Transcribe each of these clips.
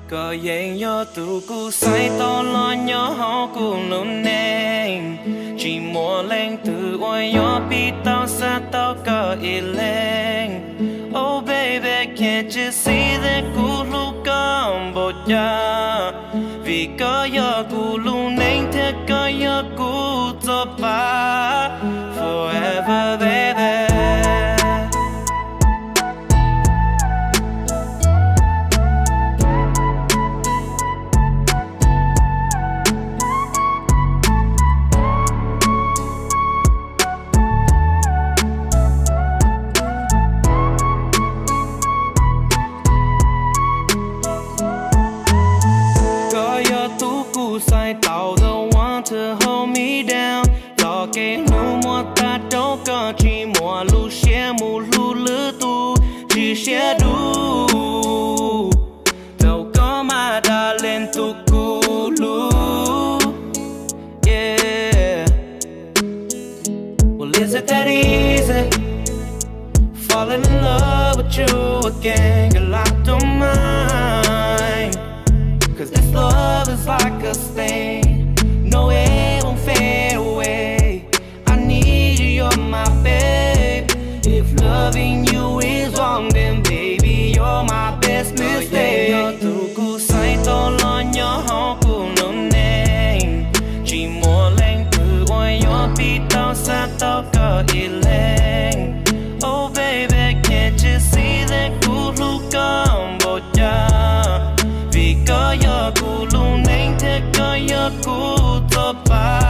có yên yo tu cu sai to lo nhỏ họ cu luôn neng chỉ mua lên từ oi yo bi tao sa tao có ý lên. Oh baby can't you see that cu lu con bộ cha vì có yo cu lu neng thế có yo cu cho ba forever baby. Sai tao the one to hold me down. Lo cái nu mua ta đâu có chỉ mua lu xe mu lu lư tu chỉ xe đủ. Đâu có mà đã lên tu cu lu. Yeah. Well, is it that easy? Falling in love with you again, girl, I don't mind. Cause this love is like a stain. No, it won't fade away. I need you, you're my babe. If loving you is wrong, then baby, you're my best mistake. Yo tu cu sai to lo nhỏ họ cu nồng neng chỉ mua lên từ oi yo bi tao sa tao có ý lên. Oh baby, can't you see that cu lu con bộ cha vì có yo cu lu neng thế có yo cu to ba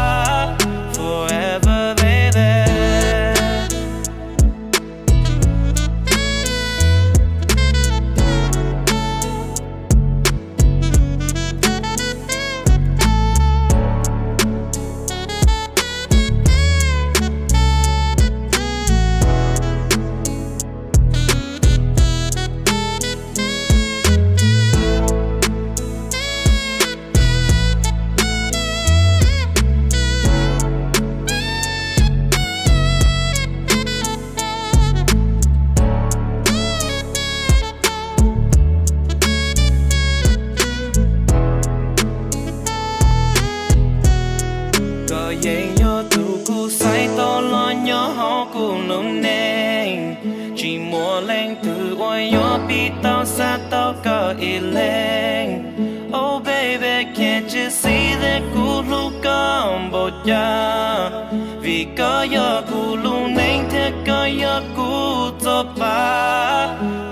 forever baby. Yên yo tu cu sai to lo nhỏ họ cu nồng neng chỉ mua lên từ oi yo bi tao sa tao có ý lên. Oh baby can't you see that cu lu con bộ cha vì có yo cu lu neng thế có yo cu to ba.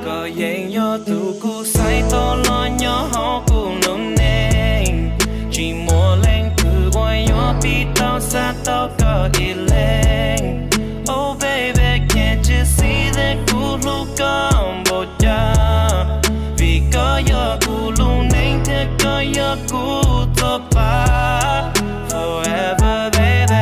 Có yên yo tu cu sai to lo nhỏ họ cu nồng neng chỉ mua lên từ oi yo bi tao sa tao có ý lên. Oh baby can't you see that cu lu con bộ cha vì có yo cu lu neng thế có yo cu to ba forever baby.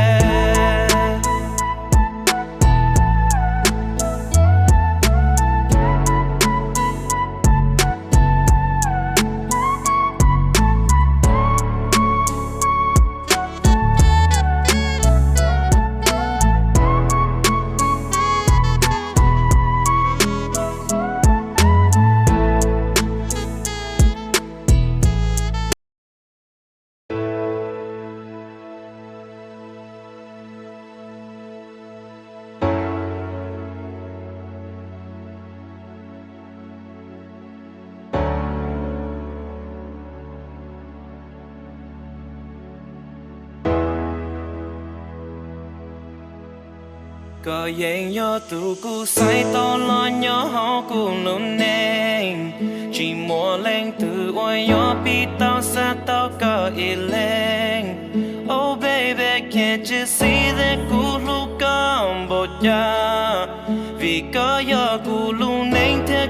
Có yên yo tu cu sai to lo nhỏ họ cu nồng neng chỉ mua lên từ oi yo bi tao sa tao có ý lên. Oh baby can't you see that cu lu con bộ cha vì có yo cu lu neng thế